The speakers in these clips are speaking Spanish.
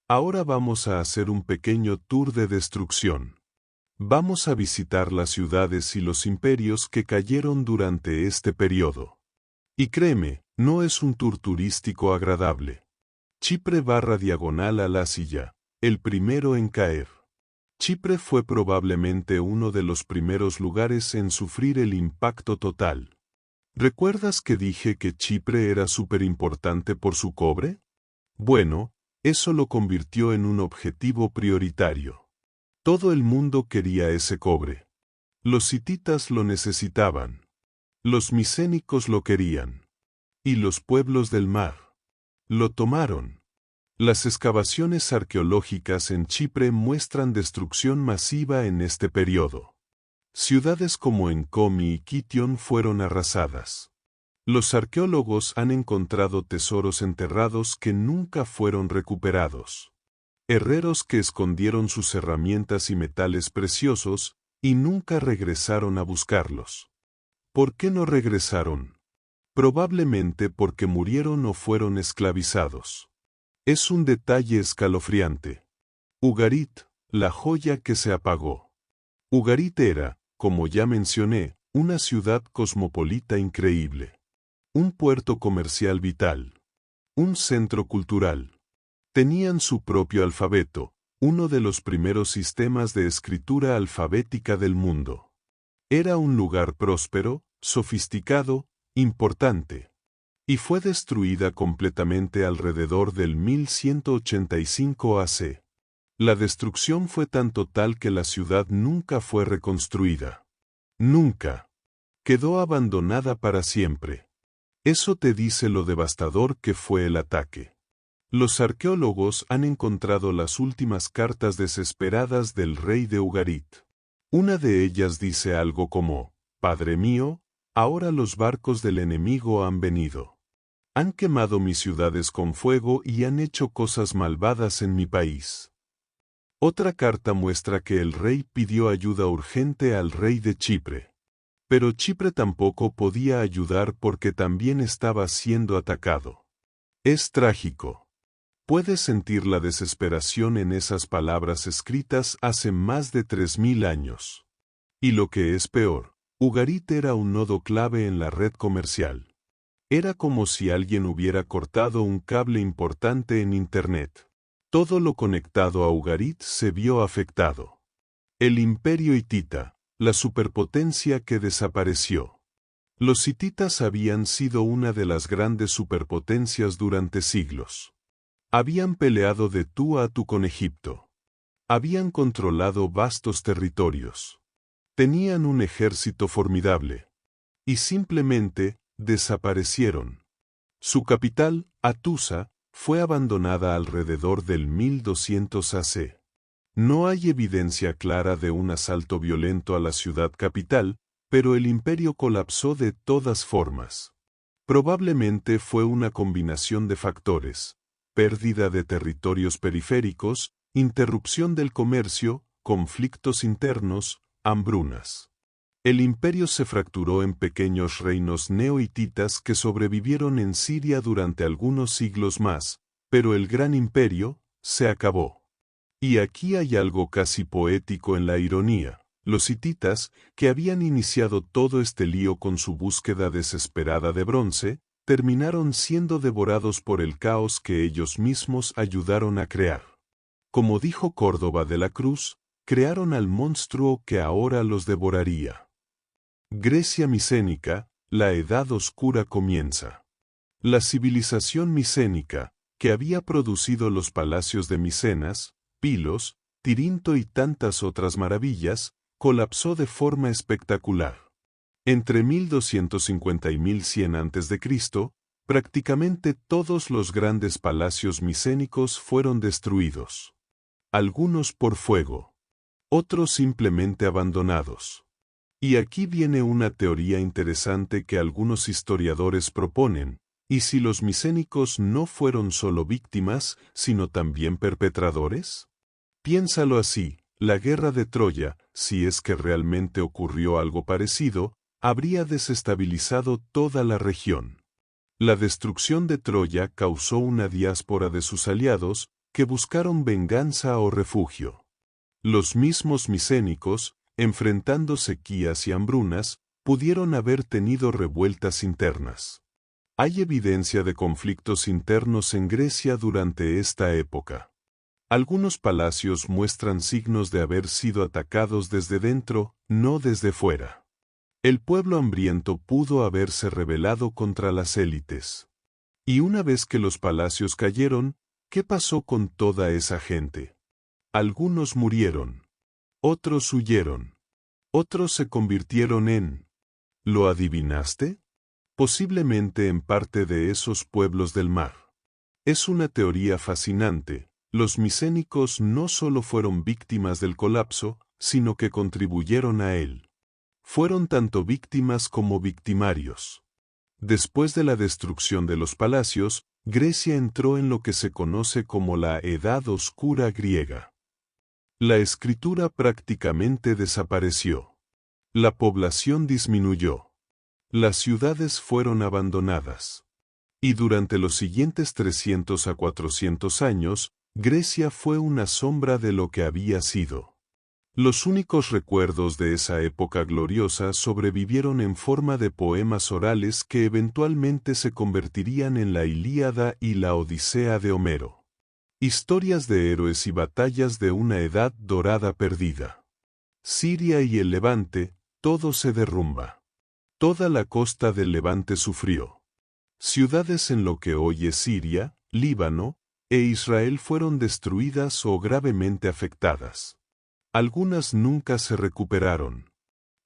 Ahora vamos a hacer un pequeño tour de destrucción. Vamos a visitar las ciudades y los imperios que cayeron durante este periodo. Y créeme, no es un tour turístico agradable. Chipre /diagonal a la silla, el primero en caer. Chipre fue probablemente uno de los primeros lugares en sufrir el impacto total. ¿Recuerdas que dije que Chipre era súper importante por su cobre? Bueno, eso lo convirtió en un objetivo prioritario. Todo el mundo quería ese cobre. Los hititas lo necesitaban. Los micénicos lo querían. Y los pueblos del mar lo tomaron. Las excavaciones arqueológicas en Chipre muestran destrucción masiva en este periodo. Ciudades como Enkomi y Kition fueron arrasadas. Los arqueólogos han encontrado tesoros enterrados que nunca fueron recuperados. Herreros que escondieron sus herramientas y metales preciosos y nunca regresaron a buscarlos. ¿Por qué no regresaron? Probablemente porque murieron o fueron esclavizados. Es un detalle escalofriante. Ugarit, la joya que se apagó. Ugarit era, como ya mencioné, una ciudad cosmopolita increíble. Un puerto comercial vital. Un centro cultural. Tenían su propio alfabeto, uno de los primeros sistemas de escritura alfabética del mundo. Era un lugar próspero, sofisticado, importante. Y fue destruida completamente alrededor del 1185 AC. La destrucción fue tan total que la ciudad nunca fue reconstruida. Nunca. Quedó abandonada para siempre. Eso te dice lo devastador que fue el ataque. Los arqueólogos han encontrado las últimas cartas desesperadas del rey de Ugarit. Una de ellas dice algo como, «Padre mío, ahora los barcos del enemigo han venido. Han quemado mis ciudades con fuego y han hecho cosas malvadas en mi país». Otra carta muestra que el rey pidió ayuda urgente al rey de Chipre. Pero Chipre tampoco podía ayudar porque también estaba siendo atacado. Es trágico. Puedes sentir la desesperación en esas palabras escritas hace más de 3000 años. Y lo que es peor, Ugarit era un nodo clave en la red comercial. Era como si alguien hubiera cortado un cable importante en Internet. Todo lo conectado a Ugarit se vio afectado. El imperio hitita, la superpotencia que desapareció. Los hititas habían sido una de las grandes superpotencias durante siglos. Habían peleado de tú a tú con Egipto. Habían controlado vastos territorios. Tenían un ejército formidable. Y simplemente desaparecieron. Su capital, Atusa, fue abandonada alrededor del 1200 AC. No hay evidencia clara de un asalto violento a la ciudad capital, pero el imperio colapsó de todas formas. Probablemente fue una combinación de factores: pérdida de territorios periféricos, interrupción del comercio, conflictos internos, hambrunas. El imperio se fracturó en pequeños reinos neo-hititas que sobrevivieron en Siria durante algunos siglos más, pero el gran imperio se acabó. Y aquí hay algo casi poético en la ironía. Los hititas, que habían iniciado todo este lío con su búsqueda desesperada de bronce, terminaron siendo devorados por el caos que ellos mismos ayudaron a crear. Como dijo Córdoba de la Cruz, crearon al monstruo que ahora los devoraría. Grecia micénica, la Edad Oscura comienza. La civilización micénica, que había producido los palacios de Micenas, Pilos, Tirinto y tantas otras maravillas, colapsó de forma espectacular. Entre 1250 y 1100 a.C., prácticamente todos los grandes palacios micénicos fueron destruidos. Algunos por fuego. Otros simplemente abandonados. Y aquí viene una teoría interesante que algunos historiadores proponen: ¿y si los micénicos no fueron solo víctimas, sino también perpetradores? Piénsalo así: la guerra de Troya, si es que realmente ocurrió algo parecido, habría desestabilizado toda la región. La destrucción de Troya causó una diáspora de sus aliados, que buscaron venganza o refugio. Los mismos micénicos, enfrentando sequías y hambrunas, pudieron haber tenido revueltas internas. Hay evidencia de conflictos internos en Grecia durante esta época. Algunos palacios muestran signos de haber sido atacados desde dentro, no desde fuera. El pueblo hambriento pudo haberse rebelado contra las élites. Y una vez que los palacios cayeron, ¿qué pasó con toda esa gente? Algunos murieron. Otros huyeron. Otros se convirtieron en... ¿Lo adivinaste? Posiblemente en parte de esos pueblos del mar. Es una teoría fascinante. Los micénicos no solo fueron víctimas del colapso, sino que contribuyeron a él. Fueron tanto víctimas como victimarios. Después de la destrucción de los palacios, Grecia entró en lo que se conoce como la Edad Oscura griega. La escritura prácticamente desapareció. La población disminuyó. Las ciudades fueron abandonadas. Y durante los siguientes 300 a 400 años, Grecia fue una sombra de lo que había sido. Los únicos recuerdos de esa época gloriosa sobrevivieron en forma de poemas orales que eventualmente se convertirían en la Ilíada y la Odisea de Homero. Historias de héroes y batallas de una edad dorada perdida. Siria y el Levante, todo se derrumba. Toda la costa del Levante sufrió. Ciudades en lo que hoy es Siria, Líbano, e Israel fueron destruidas o gravemente afectadas. Algunas nunca se recuperaron.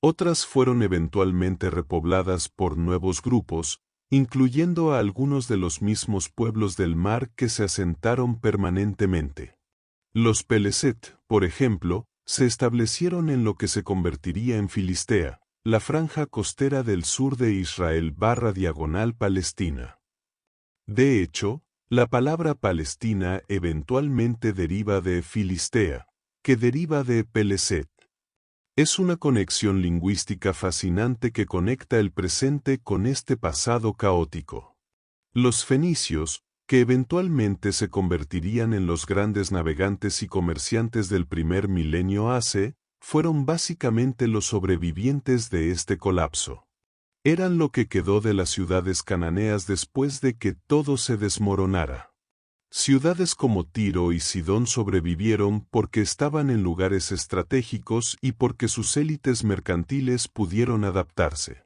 Otras fueron eventualmente repobladas por nuevos grupos, incluyendo a algunos de los mismos pueblos del mar que se asentaron permanentemente. Los Peleset, por ejemplo, se establecieron en lo que se convertiría en Filistea, la franja costera del sur de Israel / Palestina. De hecho, la palabra Palestina eventualmente deriva de Filistea, que deriva de Peleset. Es una conexión lingüística fascinante que conecta el presente con este pasado caótico. Los fenicios, que eventualmente se convertirían en los grandes navegantes y comerciantes del primer milenio AC, fueron básicamente los sobrevivientes de este colapso. Eran lo que quedó de las ciudades cananeas después de que todo se desmoronara. Ciudades como Tiro y Sidón sobrevivieron porque estaban en lugares estratégicos y porque sus élites mercantiles pudieron adaptarse.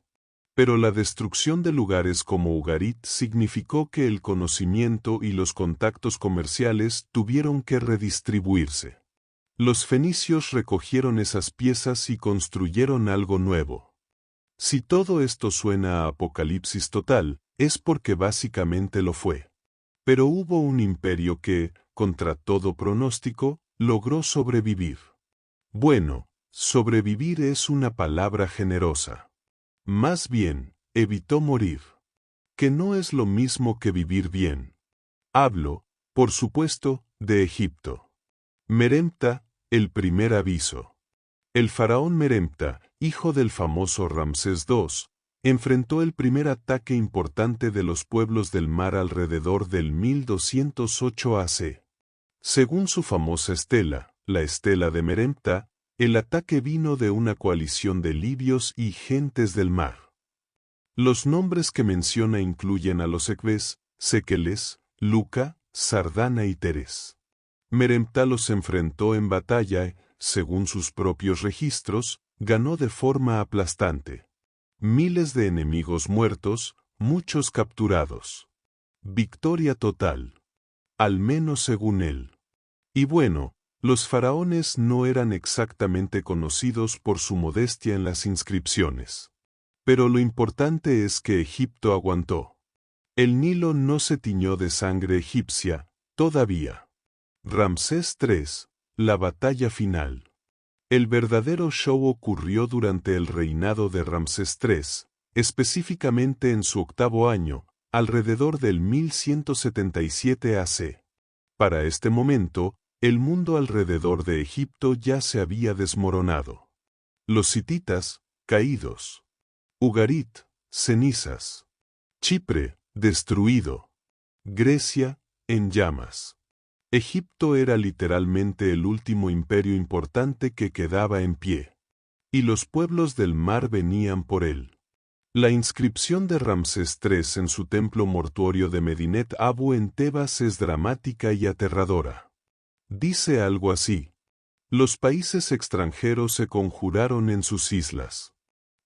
Pero la destrucción de lugares como Ugarit significó que el conocimiento y los contactos comerciales tuvieron que redistribuirse. Los fenicios recogieron esas piezas y construyeron algo nuevo. Si todo esto suena a apocalipsis total, es porque básicamente lo fue. Pero hubo un imperio que, contra todo pronóstico, logró sobrevivir. Bueno, sobrevivir es una palabra generosa. Más bien, evitó morir. Que no es lo mismo que vivir bien. Hablo, por supuesto, de Egipto. Meremta, el primer aviso. El faraón Meremta, hijo del famoso Ramsés II, enfrentó el primer ataque importante de los pueblos del mar alrededor del 1208 AC. Según su famosa estela, la estela de Meremta, el ataque vino de una coalición de libios y gentes del mar. Los nombres que menciona incluyen a los Ekbes, Sekeles, Luca, Sardana y Teres. Meremta los enfrentó en batalla, según sus propios registros, ganó de forma aplastante. Miles de enemigos muertos, muchos capturados. Victoria total. Al menos según él. Y bueno, los faraones no eran exactamente conocidos por su modestia en las inscripciones. Pero lo importante es que Egipto aguantó. El Nilo no se tiñó de sangre egipcia, todavía. Ramsés III, la batalla final. El verdadero show ocurrió durante el reinado de Ramsés III, específicamente en su 8º año, alrededor del 1177 AC. Para este momento, el mundo alrededor de Egipto ya se había desmoronado. Los hititas, caídos. Ugarit, cenizas. Chipre, destruido. Grecia, en llamas. Egipto era literalmente el último imperio importante que quedaba en pie. Y los pueblos del mar venían por él. La inscripción de Ramsés III en su templo mortuorio de Medinet Abu en Tebas es dramática y aterradora. Dice algo así: los países extranjeros se conjuraron en sus islas.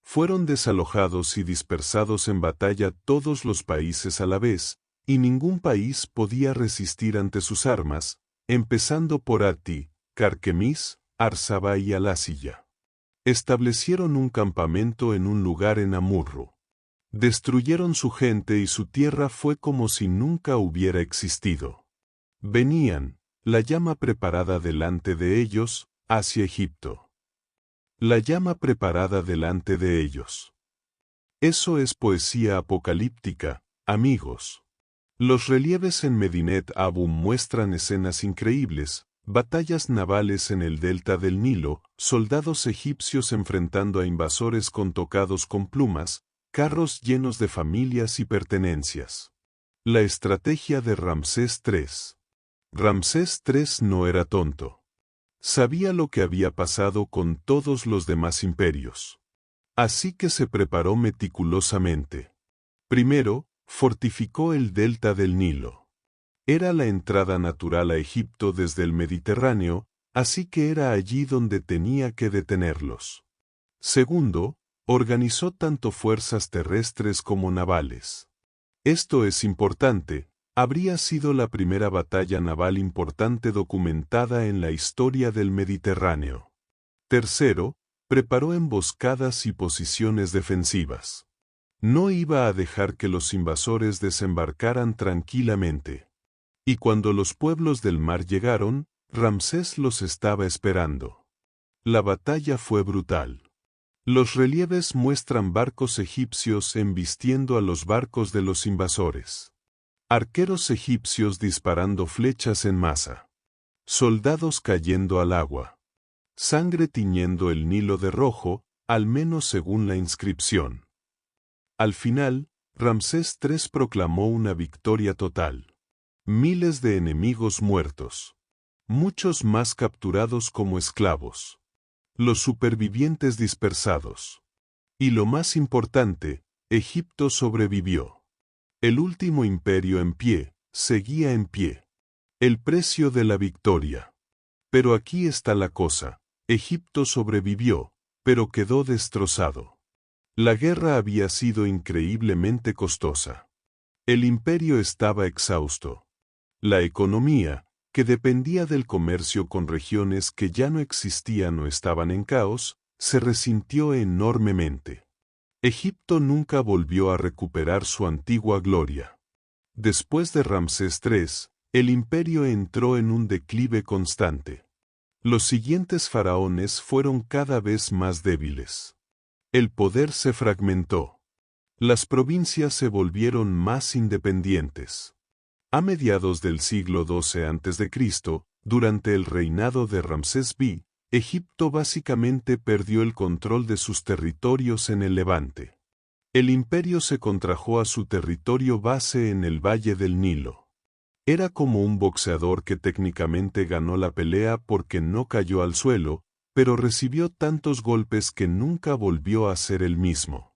Fueron desalojados y dispersados en batalla todos los países a la vez, y ningún país podía resistir ante sus armas, empezando por Ati, Carquemis, Arsaba y Alasilla. Establecieron un campamento en un lugar en Amurru. Destruyeron su gente y su tierra fue como si nunca hubiera existido. Venían, la llama preparada delante de ellos, hacia Egipto. La llama preparada delante de ellos. Eso es poesía apocalíptica, amigos. Los relieves en Medinet Abu muestran escenas increíbles, batallas navales en el delta del Nilo, soldados egipcios enfrentando a invasores con tocados con plumas, carros llenos de familias y pertenencias. La estrategia de Ramsés III. Ramsés III no era tonto. Sabía lo que había pasado con todos los demás imperios. Así que se preparó meticulosamente. Primero, fortificó el delta del Nilo. Era la entrada natural a Egipto desde el Mediterráneo, así que era allí donde tenía que detenerlos. Segundo, organizó tanto fuerzas terrestres como navales. Esto es importante. Habría sido la primera batalla naval importante documentada en la historia del Mediterráneo. Tercero, preparó emboscadas y posiciones defensivas. No iba a dejar que los invasores desembarcaran tranquilamente. Y cuando los pueblos del mar llegaron, Ramsés los estaba esperando. La batalla fue brutal. Los relieves muestran barcos egipcios embistiendo a los barcos de los invasores. Arqueros egipcios disparando flechas en masa. Soldados cayendo al agua. Sangre tiñendo el Nilo de rojo, al menos según la inscripción. Al final, Ramsés III proclamó una victoria total. Miles de enemigos muertos. Muchos más capturados como esclavos. Los supervivientes dispersados. Y lo más importante, Egipto sobrevivió. El último imperio en pie, seguía en pie. El precio de la victoria. Pero aquí está la cosa, Egipto sobrevivió, pero quedó destrozado. La guerra había sido increíblemente costosa. El imperio estaba exhausto. La economía, que dependía del comercio con regiones que ya no existían o estaban en caos, se resintió enormemente. Egipto nunca volvió a recuperar su antigua gloria. Después de Ramsés III, el imperio entró en un declive constante. Los siguientes faraones fueron cada vez más débiles. El poder se fragmentó. Las provincias se volvieron más independientes. A mediados del siglo XII a.C., durante el reinado de Ramsés II, Egipto básicamente perdió el control de sus territorios en el Levante. El imperio se contrajo a su territorio base en el Valle del Nilo. Era como un boxeador que técnicamente ganó la pelea porque no cayó al suelo, pero recibió tantos golpes que nunca volvió a ser el mismo.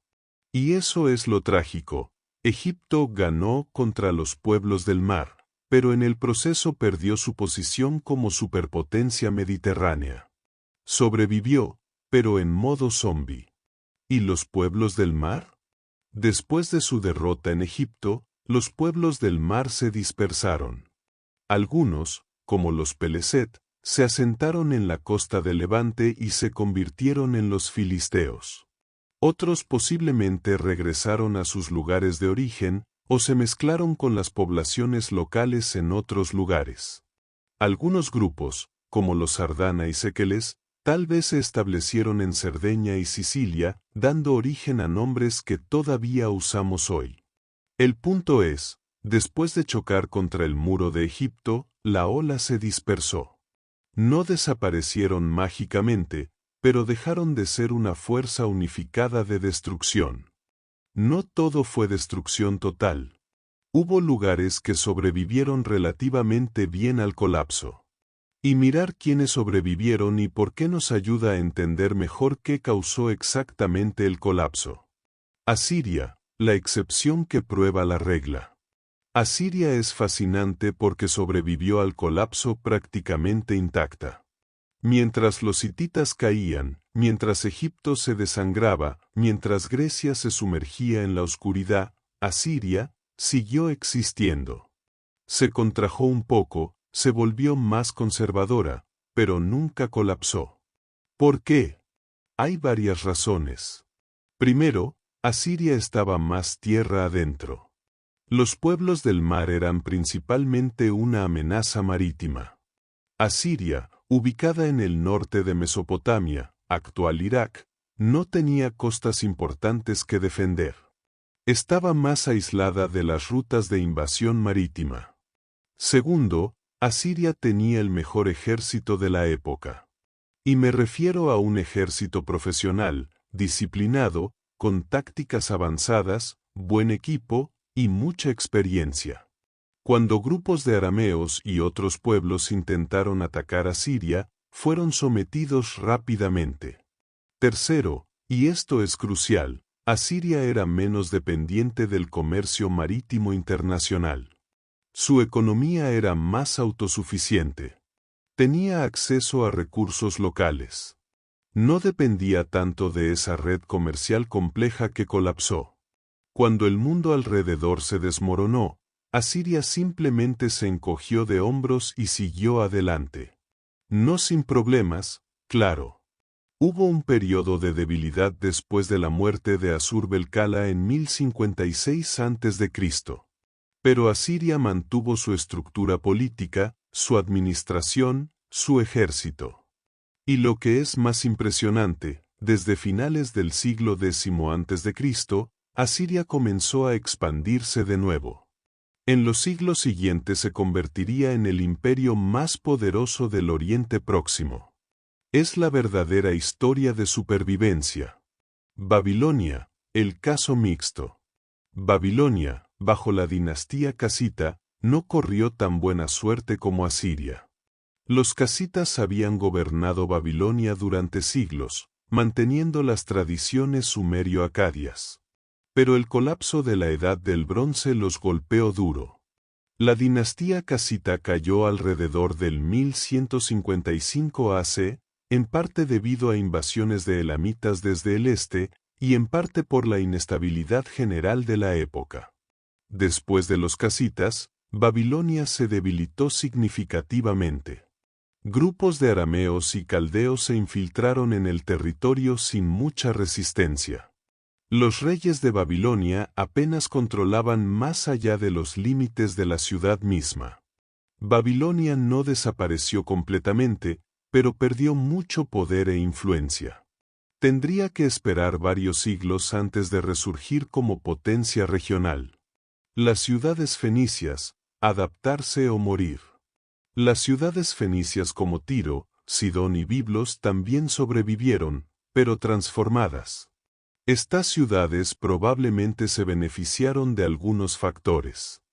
Y eso es lo trágico. Egipto ganó contra los pueblos del mar, pero en el proceso perdió su posición como superpotencia mediterránea. Sobrevivió, pero en modo zombie. ¿Y los pueblos del mar? Después de su derrota en Egipto, los pueblos del mar se dispersaron. Algunos, como los Peleset, se asentaron en la costa de Levante y se convirtieron en los filisteos. Otros posiblemente regresaron a sus lugares de origen, o se mezclaron con las poblaciones locales en otros lugares. Algunos grupos, como los Sardana y Sequeles, tal vez se establecieron en Cerdeña y Sicilia, dando origen a nombres que todavía usamos hoy. El punto es, después de chocar contra el muro de Egipto, la ola se dispersó. No desaparecieron mágicamente, pero dejaron de ser una fuerza unificada de destrucción. No todo fue destrucción total. Hubo lugares que sobrevivieron relativamente bien al colapso. Y mirar quiénes sobrevivieron y por qué nos ayuda a entender mejor qué causó exactamente el colapso. Asiria, la excepción que prueba la regla. Asiria es fascinante porque sobrevivió al colapso prácticamente intacta. Mientras los hititas caían, mientras Egipto se desangraba, mientras Grecia se sumergía en la oscuridad, Asiria siguió existiendo. Se contrajo un poco, se volvió más conservadora, pero nunca colapsó. ¿Por qué? Hay varias razones. Primero, Asiria estaba más tierra adentro. Los pueblos del mar eran principalmente una amenaza marítima. Asiria, ubicada en el norte de Mesopotamia, actual Irak, no tenía costas importantes que defender. Estaba más aislada de las rutas de invasión marítima. Segundo, Asiria tenía el mejor ejército de la época. Y me refiero a un ejército profesional, disciplinado, con tácticas avanzadas, buen equipo y mucha experiencia. Cuando grupos de arameos y otros pueblos intentaron atacar a Siria, fueron sometidos rápidamente. Tercero, y esto es crucial, Asiria era menos dependiente del comercio marítimo internacional. Su economía era más autosuficiente. Tenía acceso a recursos locales. No dependía tanto de esa red comercial compleja que colapsó. Cuando el mundo alrededor se desmoronó, Asiria simplemente se encogió de hombros y siguió adelante. No sin problemas, claro. Hubo un periodo de debilidad después de la muerte de Asurbanipal en 1056 a.C. Pero Asiria mantuvo su estructura política, su administración, su ejército. Y lo que es más impresionante, desde finales del siglo X a.C., Asiria comenzó a expandirse de nuevo. En los siglos siguientes se convertiría en el imperio más poderoso del Oriente Próximo. Es la verdadera historia de supervivencia. Babilonia, el caso mixto. Babilonia, bajo la dinastía casita, no corrió tan buena suerte como Asiria. Los casitas habían gobernado Babilonia durante siglos, manteniendo las tradiciones sumerio-acadias. Pero el colapso de la Edad del Bronce los golpeó duro. La dinastía casita cayó alrededor del 1155 AC, en parte debido a invasiones de elamitas desde el este, y en parte por la inestabilidad general de la época. Después de los casitas, Babilonia se debilitó significativamente. Grupos de arameos y caldeos se infiltraron en el territorio sin mucha resistencia. Los reyes de Babilonia apenas controlaban más allá de los límites de la ciudad misma. Babilonia no desapareció completamente, pero perdió mucho poder e influencia. Tendría que esperar varios siglos antes de resurgir como potencia regional. Las ciudades fenicias, adaptarse o morir. Las ciudades fenicias como Tiro, Sidón y Biblos también sobrevivieron, pero transformadas. Estas ciudades probablemente se beneficiaron de algunos factores.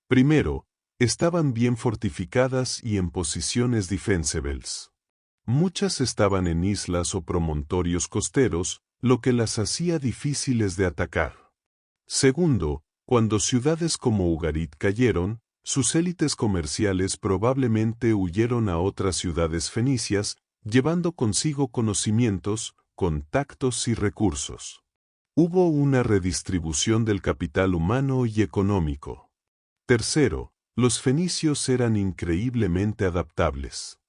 Primero, estaban bien fortificadas y en posiciones defensibles. Muchas estaban en islas o promontorios costeros, lo que las hacía difíciles de atacar. Segundo, cuando ciudades como Ugarit cayeron, sus élites comerciales probablemente huyeron a otras ciudades fenicias, llevando consigo conocimientos, contactos y recursos. Hubo una redistribución del capital humano y económico. Tercero, los fenicios eran increíblemente adaptables.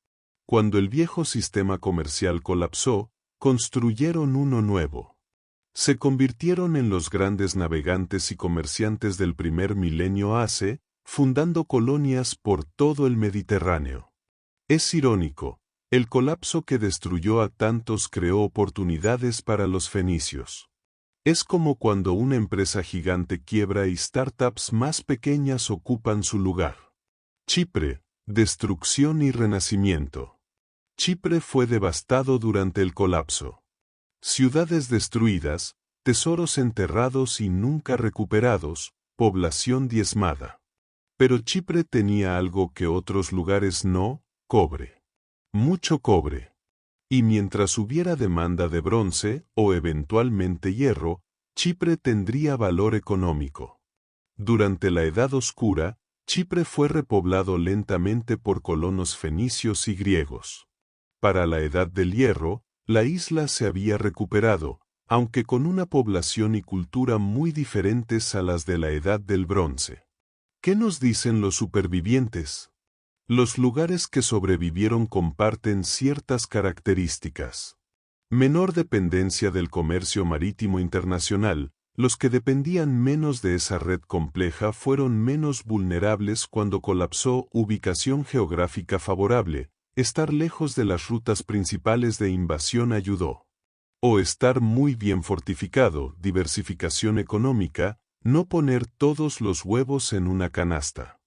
Cuando el viejo sistema comercial colapsó, construyeron uno nuevo. Se convirtieron en los grandes navegantes y comerciantes del primer milenio AC, fundando colonias por todo el Mediterráneo. Es irónico, el colapso que destruyó a tantos creó oportunidades para los fenicios. Es como cuando una empresa gigante quiebra y startups más pequeñas ocupan su lugar. Chipre, destrucción y renacimiento. Chipre fue devastado durante el colapso. Ciudades destruidas, tesoros enterrados y nunca recuperados, población diezmada. Pero Chipre tenía algo que otros lugares no, cobre. Mucho cobre. Y mientras hubiera demanda de bronce, o eventualmente hierro, Chipre tendría valor económico. Durante la Edad Oscura, Chipre fue repoblado lentamente por colonos fenicios y griegos. Para la Edad del Hierro, la isla se había recuperado, aunque con una población y cultura muy diferentes a las de la Edad del Bronce. ¿Qué nos dicen los supervivientes? Los lugares que sobrevivieron comparten ciertas características. Menor dependencia del comercio marítimo internacional. Los que dependían menos de esa red compleja fueron menos vulnerables cuando colapsó. Ubicación geográfica favorable. Estar lejos de las rutas principales de invasión ayudó. O estar muy bien fortificado. Diversificación económica. No poner todos los huevos en una canasta.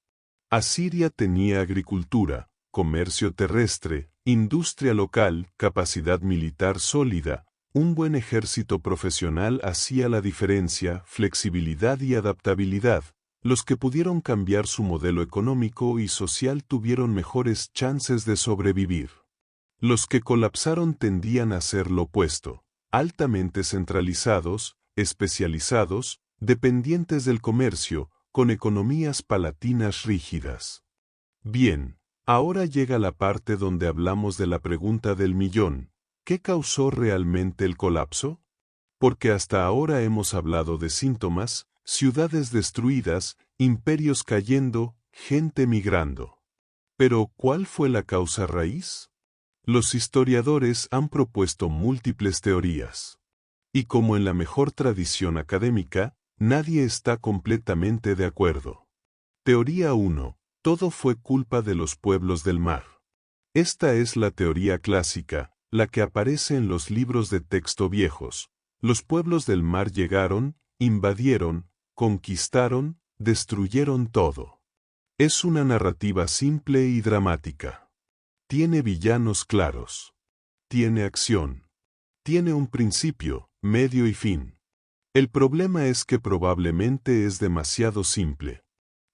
Asiria tenía agricultura, comercio terrestre, industria local, capacidad militar sólida. Un buen ejército profesional hacía la diferencia, flexibilidad y adaptabilidad. Los que pudieron cambiar su modelo económico y social tuvieron mejores chances de sobrevivir. Los que colapsaron tendían a ser lo opuesto, altamente centralizados, especializados, dependientes del comercio, con economías palatinas rígidas. Bien, ahora llega la parte donde hablamos de la pregunta del millón. ¿Qué causó realmente el colapso? Porque hasta ahora hemos hablado de síntomas, ciudades destruidas, imperios cayendo, gente migrando. Pero, ¿cuál fue la causa raíz? Los historiadores han propuesto múltiples teorías. Y como en la mejor tradición académica, nadie está completamente de acuerdo. Teoría 1. Todo fue culpa de los pueblos del mar. Esta es la teoría clásica, la que aparece en los libros de texto viejos. Los pueblos del mar llegaron, invadieron, conquistaron, destruyeron todo. Es una narrativa simple y dramática. Tiene villanos claros. Tiene acción. Tiene un principio, medio y fin. El problema es que probablemente es demasiado simple.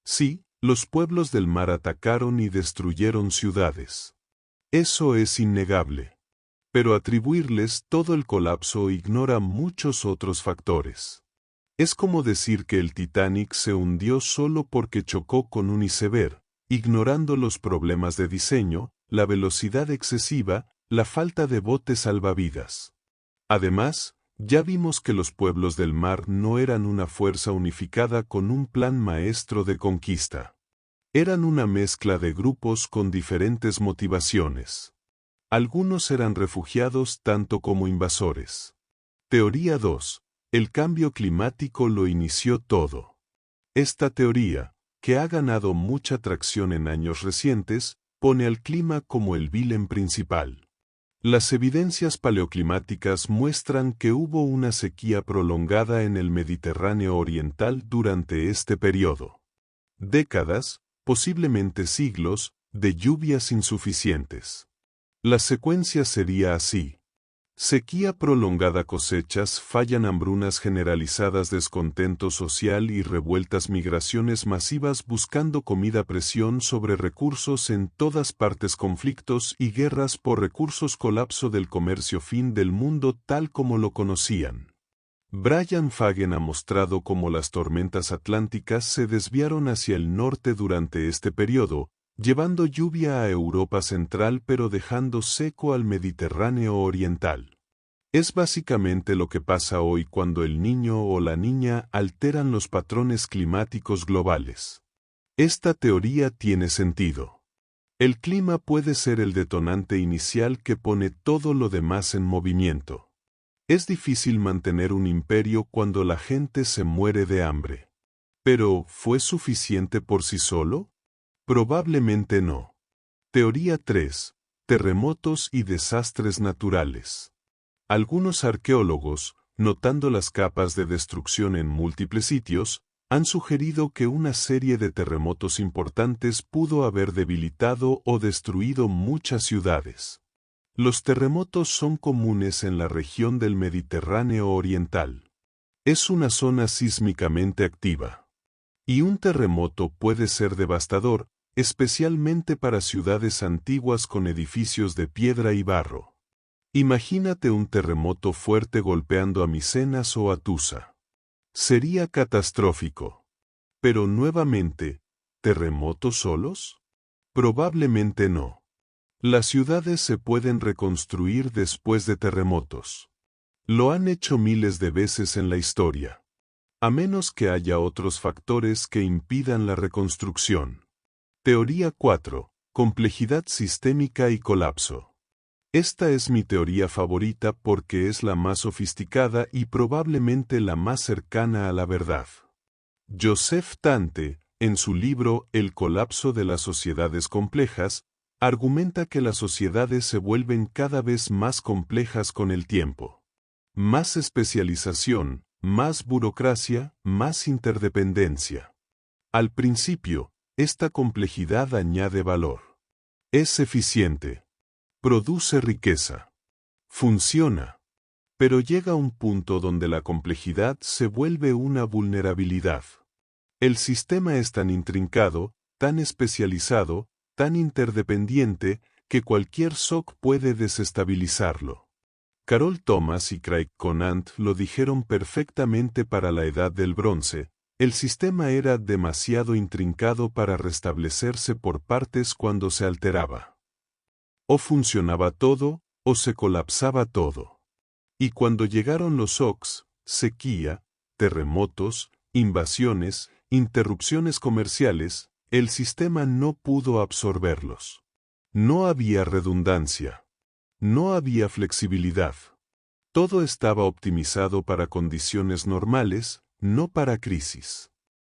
Sí, los pueblos del mar atacaron y destruyeron ciudades. Eso es innegable. Pero atribuirles todo el colapso ignora muchos otros factores. Es como decir que el Titanic se hundió solo porque chocó con un iceberg, ignorando los problemas de diseño, la velocidad excesiva, la falta de botes salvavidas. Además, ya vimos que los pueblos del mar no eran una fuerza unificada con un plan maestro de conquista. Eran una mezcla de grupos con diferentes motivaciones. Algunos eran refugiados tanto como invasores. Teoría 2. El cambio climático lo inició todo. Esta teoría, que ha ganado mucha tracción en años recientes, pone al clima como el vilén principal. Las evidencias paleoclimáticas muestran que hubo una sequía prolongada en el Mediterráneo oriental durante este periodo. Décadas, posiblemente siglos, de lluvias insuficientes. La secuencia sería así. Sequía prolongada, cosechas, fallan, hambrunas generalizadas, descontento social y revueltas, migraciones masivas buscando comida, presión sobre recursos en todas partes, conflictos y guerras por recursos, colapso del comercio, fin del mundo tal como lo conocían. Brian Fagan ha mostrado cómo las tormentas atlánticas se desviaron hacia el norte durante este periodo, llevando lluvia a Europa central pero dejando seco al Mediterráneo oriental. Es básicamente lo que pasa hoy cuando el Niño o la Niña alteran los patrones climáticos globales. Esta teoría tiene sentido. El clima puede ser el detonante inicial que pone todo lo demás en movimiento. Es difícil mantener un imperio cuando la gente se muere de hambre. Pero, ¿fue suficiente por sí solo? Probablemente no. Teoría 3. Terremotos y desastres naturales. Algunos arqueólogos, notando las capas de destrucción en múltiples sitios, han sugerido que una serie de terremotos importantes pudo haber debilitado o destruido muchas ciudades. Los terremotos son comunes en la región del Mediterráneo oriental. Es una zona sísmicamente activa. Y un terremoto puede ser devastador, especialmente para ciudades antiguas con edificios de piedra y barro. Imagínate un terremoto fuerte golpeando a Micenas o a Tusa. Sería catastrófico. Pero nuevamente, ¿terremotos solos? Probablemente no. Las ciudades se pueden reconstruir después de terremotos. Lo han hecho miles de veces en la historia. A menos que haya otros factores que impidan la reconstrucción. Teoría 4. Complejidad sistémica y colapso. Esta es mi teoría favorita porque es la más sofisticada y probablemente la más cercana a la verdad. Joseph Tante, en su libro El colapso de las sociedades complejas, argumenta que las sociedades se vuelven cada vez más complejas con el tiempo. Más especialización, más burocracia, más interdependencia. Al principio, esta complejidad añade valor. Es eficiente. Produce riqueza. Funciona. Pero llega un punto donde la complejidad se vuelve una vulnerabilidad. El sistema es tan intrincado, tan especializado, tan interdependiente, que cualquier shock puede desestabilizarlo. Carol Thomas y Craig Conant lo dijeron perfectamente para la Edad del Bronce. El sistema era demasiado intrincado para restablecerse por partes cuando se alteraba. O funcionaba todo, o se colapsaba todo. Y cuando llegaron los shocks, sequía, terremotos, invasiones, interrupciones comerciales, el sistema no pudo absorberlos. No había redundancia. No había flexibilidad. Todo estaba optimizado para condiciones normales, no para crisis.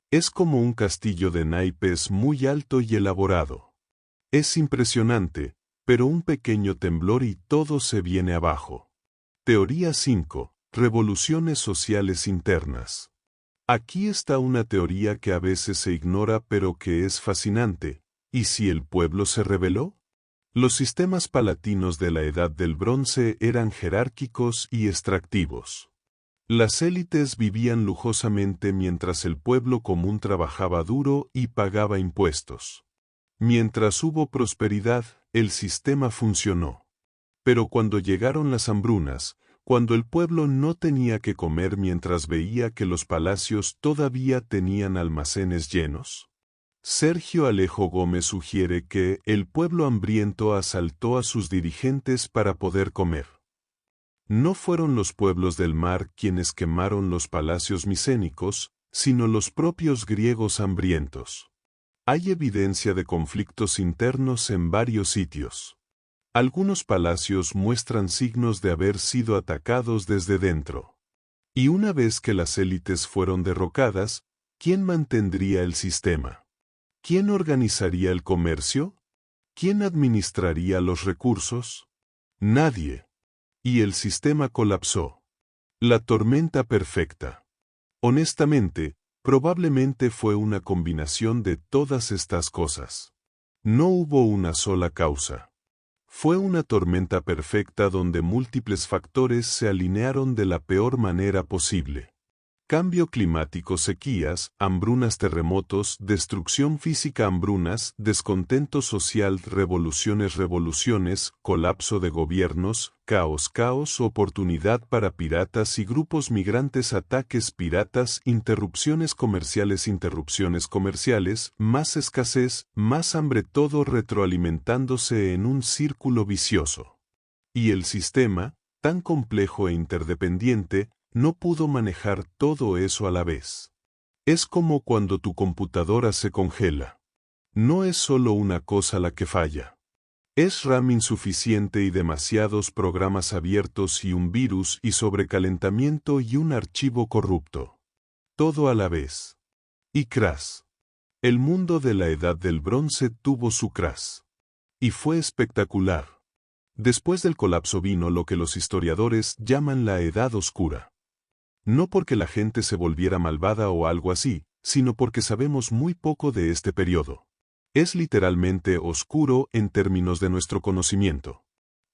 Es como un castillo de naipes muy alto y elaborado. Es impresionante, pero un pequeño temblor y todo se viene abajo. Teoría 5. Revoluciones sociales internas. Aquí está una teoría que a veces se ignora pero que es fascinante. ¿Y si el pueblo se rebeló? Los sistemas palatinos de la Edad del Bronce eran jerárquicos y extractivos. Las élites vivían lujosamente mientras el pueblo común trabajaba duro y pagaba impuestos. Mientras hubo prosperidad, el sistema funcionó. Pero cuando llegaron las hambrunas, cuando el pueblo no tenía que comer mientras veía que los palacios todavía tenían almacenes llenos. Sergio Alejo Gómez sugiere que el pueblo hambriento asaltó a sus dirigentes para poder comer. No fueron los pueblos del mar quienes quemaron los palacios micénicos, sino los propios griegos hambrientos. Hay evidencia de conflictos internos en varios sitios. Algunos palacios muestran signos de haber sido atacados desde dentro. Y una vez que las élites fueron derrocadas, ¿quién mantendría el sistema? ¿Quién organizaría el comercio? ¿Quién administraría los recursos? Nadie. Y el sistema colapsó. La tormenta perfecta. Honestamente, probablemente fue una combinación de todas estas cosas. No hubo una sola causa. Fue una tormenta perfecta donde múltiples factores se alinearon de la peor manera posible. Cambio climático, sequías, hambrunas, terremotos, destrucción física, hambrunas, descontento social, revoluciones, colapso de gobiernos, caos, oportunidad para piratas y grupos migrantes, ataques piratas, interrupciones comerciales, más escasez, más hambre, todo retroalimentándose en un círculo vicioso. Y el sistema, tan complejo e interdependiente, no pudo manejar todo eso a la vez. Es como cuando tu computadora se congela. No es solo una cosa la que falla. Es RAM insuficiente y demasiados programas abiertos y un virus y sobrecalentamiento y un archivo corrupto. Todo a la vez. Y crash. El mundo de la Edad del Bronce tuvo su crash. Y fue espectacular. Después del colapso vino lo que los historiadores llaman la Edad Oscura. No porque la gente se volviera malvada o algo así, sino porque sabemos muy poco de este periodo. Es literalmente oscuro en términos de nuestro conocimiento.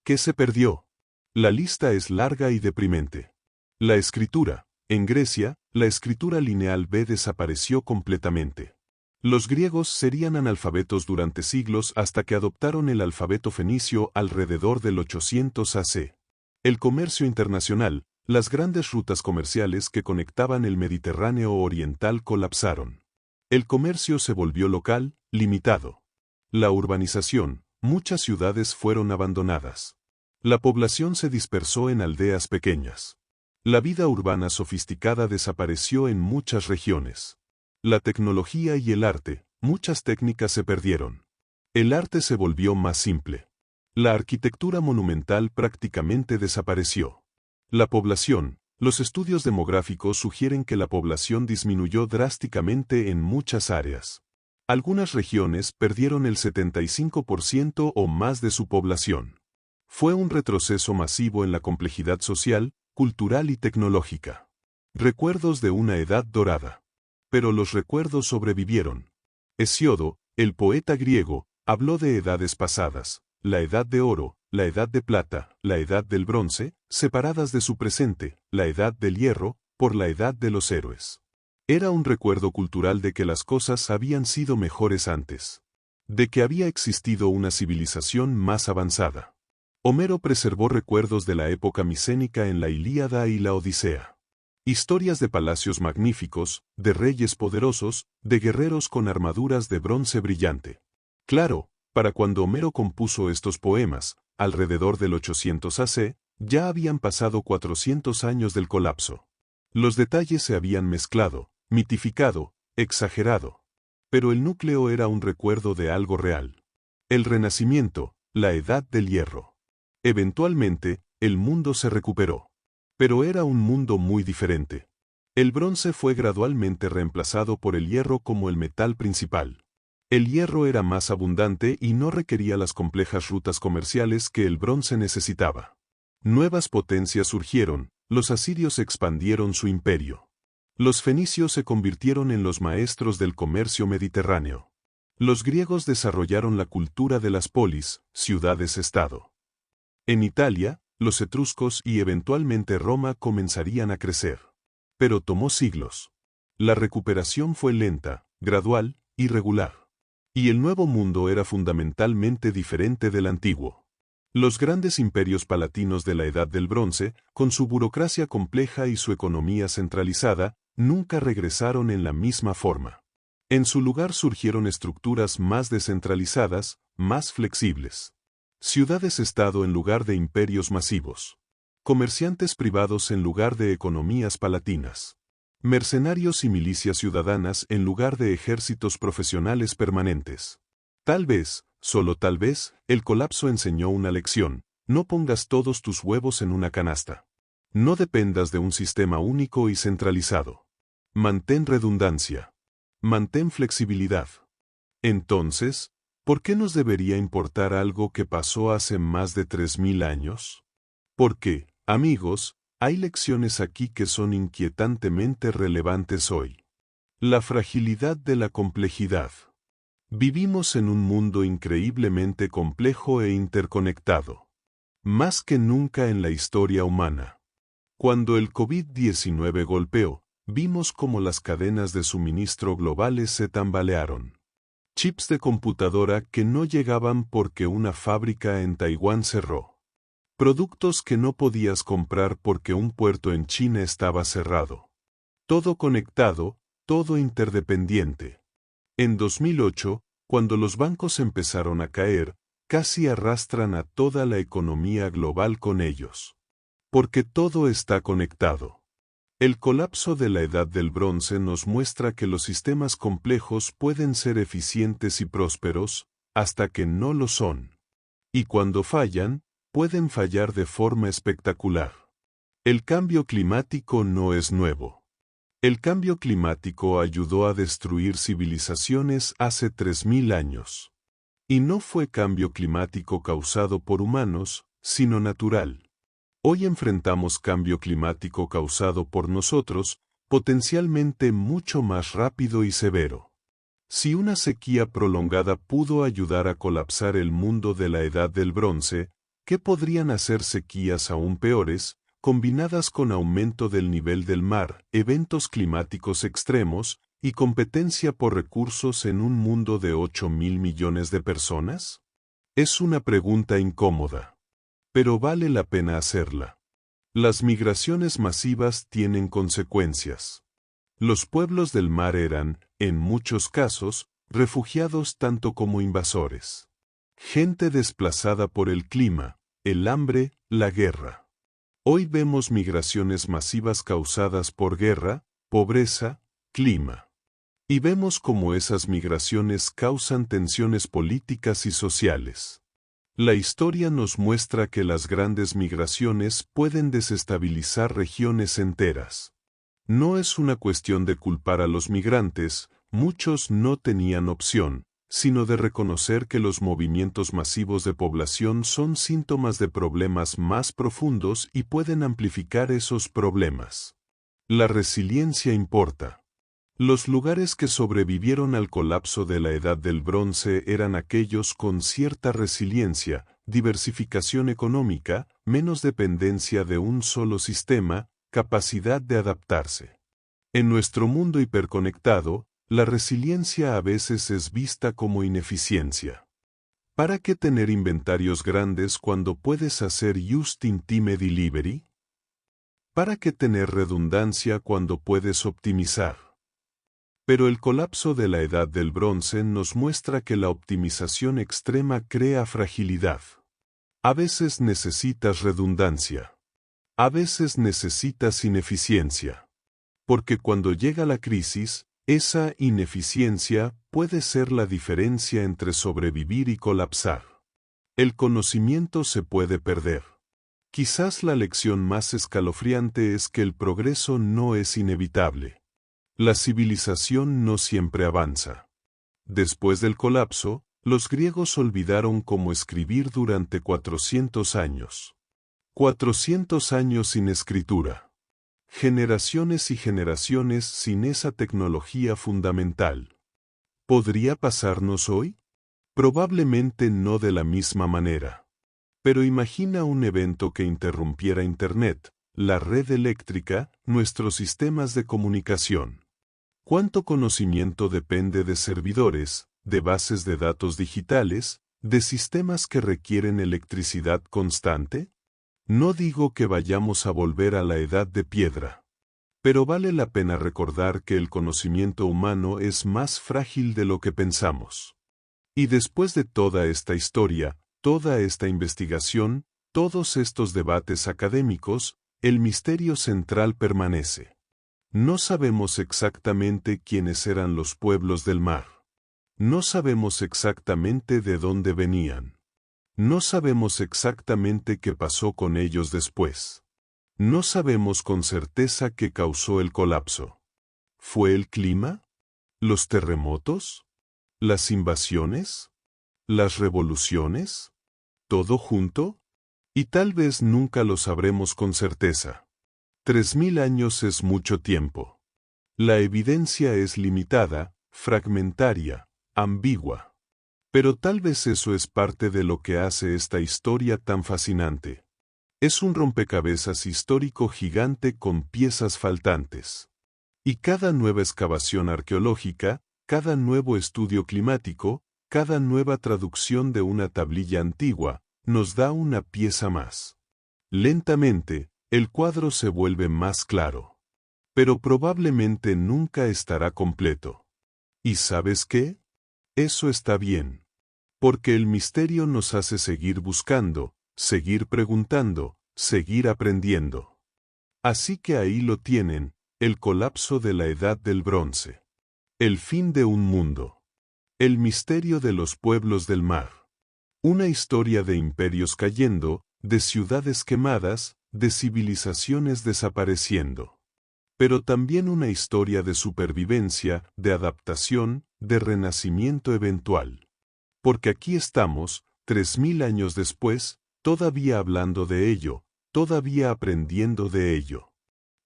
¿Qué se perdió? La lista es larga y deprimente. La escritura, En Grecia, la escritura lineal B desapareció completamente. Los griegos serían analfabetos durante siglos hasta que adoptaron el alfabeto fenicio alrededor del 800 AC. El comercio internacional, las grandes rutas comerciales que conectaban el Mediterráneo oriental colapsaron. El comercio se volvió local, limitado. La urbanización, muchas ciudades fueron abandonadas. La población se dispersó en aldeas pequeñas. La vida urbana sofisticada desapareció en muchas regiones. La tecnología y el arte, muchas técnicas se perdieron. El arte se volvió más simple. La arquitectura monumental prácticamente desapareció. La población, los estudios demográficos sugieren que la población disminuyó drásticamente en muchas áreas. Algunas regiones perdieron el 75% o más de su población. Fue un retroceso masivo en la complejidad social, cultural y tecnológica. Recuerdos de una edad dorada. Pero los recuerdos sobrevivieron. Hesíodo, el poeta griego, habló de edades pasadas, la edad de oro, la edad de plata, la edad del bronce, separadas de su presente, la edad del hierro, por la edad de los héroes. Era un recuerdo cultural de que las cosas habían sido mejores antes. De que había existido una civilización más avanzada. Homero preservó recuerdos de la época micénica en la Ilíada y la Odisea. Historias de palacios magníficos, de reyes poderosos, de guerreros con armaduras de bronce brillante. Claro, para cuando Homero compuso estos poemas, alrededor del 800 AC, ya habían pasado 400 años del colapso. Los detalles se habían mezclado, mitificado, exagerado. Pero el núcleo era un recuerdo de algo real. El Renacimiento, la Edad del Hierro. Eventualmente, el mundo se recuperó. Pero era un mundo muy diferente. El bronce fue gradualmente reemplazado por el hierro como el metal principal. El hierro era más abundante y no requería las complejas rutas comerciales que el bronce necesitaba. Nuevas potencias surgieron, los asirios expandieron su imperio. Los fenicios se convirtieron en los maestros del comercio mediterráneo. Los griegos desarrollaron la cultura de las polis, ciudades-estado. En Italia, los etruscos y eventualmente Roma comenzarían a crecer. Pero tomó siglos. La recuperación fue lenta, gradual, irregular. Y el nuevo mundo era fundamentalmente diferente del antiguo. Los grandes imperios palatinos de la Edad del Bronce, con su burocracia compleja y su economía centralizada, nunca regresaron en la misma forma. En su lugar surgieron estructuras más descentralizadas, más flexibles. Ciudades-estado en lugar de imperios masivos. Comerciantes privados en lugar de economías palatinas. Mercenarios y milicias ciudadanas en lugar de ejércitos profesionales permanentes. Tal vez, solo tal vez, el colapso enseñó una lección: no pongas todos tus huevos en una canasta. No dependas de un sistema único y centralizado. Mantén redundancia. Mantén flexibilidad. Entonces, ¿por qué nos debería importar algo que pasó hace más de 3000 años? Porque, amigos, hay lecciones aquí que son inquietantemente relevantes hoy. La fragilidad de la complejidad. Vivimos en un mundo increíblemente complejo e interconectado. Más que nunca en la historia humana. Cuando el COVID-19 golpeó, vimos cómo las cadenas de suministro globales se tambalearon. Chips de computadora que no llegaban porque una fábrica en Taiwán cerró. Productos que no podías comprar porque un puerto en China estaba cerrado. Todo conectado, todo interdependiente. En 2008, cuando los bancos empezaron a caer, casi arrastran a toda la economía global con ellos. Porque todo está conectado. El colapso de la Edad del Bronce nos muestra que los sistemas complejos pueden ser eficientes y prósperos, hasta que no lo son. Y cuando fallan, pueden fallar de forma espectacular. El cambio climático no es nuevo. El cambio climático ayudó a destruir civilizaciones hace 3000 años. Y no fue cambio climático causado por humanos, sino natural. Hoy enfrentamos cambio climático causado por nosotros, potencialmente mucho más rápido y severo. Si una sequía prolongada pudo ayudar a colapsar el mundo de la Edad del Bronce, ¿qué podrían hacer sequías aún peores, combinadas con aumento del nivel del mar, eventos climáticos extremos y competencia por recursos en un mundo de 8.000 millones de personas? Es una pregunta incómoda, pero vale la pena hacerla. Las migraciones masivas tienen consecuencias. Los pueblos del mar eran, en muchos casos, refugiados tanto como invasores. Gente desplazada por el clima, el hambre, la guerra. Hoy vemos migraciones masivas causadas por guerra, pobreza, clima. Y vemos cómo esas migraciones causan tensiones políticas y sociales. La historia nos muestra que las grandes migraciones pueden desestabilizar regiones enteras. No es una cuestión de culpar a los migrantes, muchos no tenían opción, sino de reconocer que los movimientos masivos de población son síntomas de problemas más profundos y pueden amplificar esos problemas. La resiliencia importa. Los lugares que sobrevivieron al colapso de la Edad del Bronce eran aquellos con cierta resiliencia, diversificación económica, menos dependencia de un solo sistema, capacidad de adaptarse. En nuestro mundo hiperconectado, la resiliencia a veces es vista como ineficiencia. ¿Para qué tener inventarios grandes cuando puedes hacer just-in-time delivery? ¿Para qué tener redundancia cuando puedes optimizar? Pero el colapso de la Edad del Bronce nos muestra que la optimización extrema crea fragilidad. A veces necesitas redundancia. A veces necesitas ineficiencia. Porque cuando llega la crisis, esa ineficiencia puede ser la diferencia entre sobrevivir y colapsar. El conocimiento se puede perder. Quizás la lección más escalofriante es que el progreso no es inevitable. La civilización no siempre avanza. Después del colapso, los griegos olvidaron cómo escribir durante 400 años. 400 años sin escritura. Generaciones y generaciones sin esa tecnología fundamental. ¿Podría pasarnos hoy? Probablemente no de la misma manera. Pero imagina un evento que interrumpiera Internet, la red eléctrica, nuestros sistemas de comunicación. ¿Cuánto conocimiento depende de servidores, de bases de datos digitales, de sistemas que requieren electricidad constante? No digo que vayamos a volver a la edad de piedra. Pero vale la pena recordar que el conocimiento humano es más frágil de lo que pensamos. Y después de toda esta historia, toda esta investigación, todos estos debates académicos, el misterio central permanece. No sabemos exactamente quiénes eran los pueblos del mar. No sabemos exactamente de dónde venían. No sabemos exactamente qué pasó con ellos después. No sabemos con certeza qué causó el colapso. ¿Fue el clima? ¿Los terremotos? ¿Las invasiones? ¿Las revoluciones? ¿Todo junto? Y tal vez nunca lo sabremos con certeza. 3000 años es mucho tiempo. La evidencia es limitada, fragmentaria, ambigua. Pero tal vez eso es parte de lo que hace esta historia tan fascinante. Es un rompecabezas histórico gigante con piezas faltantes. Y cada nueva excavación arqueológica, cada nuevo estudio climático, cada nueva traducción de una tablilla antigua, nos da una pieza más. Lentamente, el cuadro se vuelve más claro. Pero probablemente nunca estará completo. ¿Y sabes qué? Eso está bien. Porque el misterio nos hace seguir buscando, seguir preguntando, seguir aprendiendo. Así que ahí lo tienen, el colapso de la Edad del Bronce. El fin de un mundo. El misterio de los pueblos del mar. Una historia de imperios cayendo, de ciudades quemadas, de civilizaciones desapareciendo. Pero también una historia de supervivencia, de adaptación, de renacimiento eventual. Porque aquí estamos, 3000 años después, todavía hablando de ello, todavía aprendiendo de ello.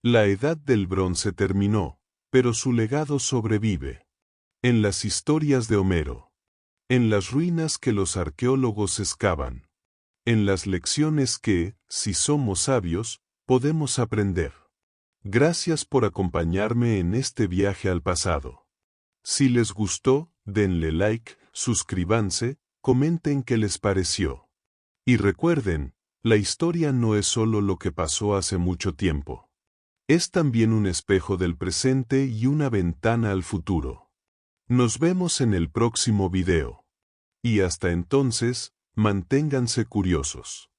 La Edad del Bronce terminó, pero su legado sobrevive. En las historias de Homero. En las ruinas que los arqueólogos excavan. En las lecciones que, si somos sabios, podemos aprender. Gracias por acompañarme en este viaje al pasado. Si les gustó, denle like, suscríbanse, comenten qué les pareció. Y recuerden, la historia no es solo lo que pasó hace mucho tiempo. Es también un espejo del presente y una ventana al futuro. Nos vemos en el próximo video. Y hasta entonces, manténganse curiosos.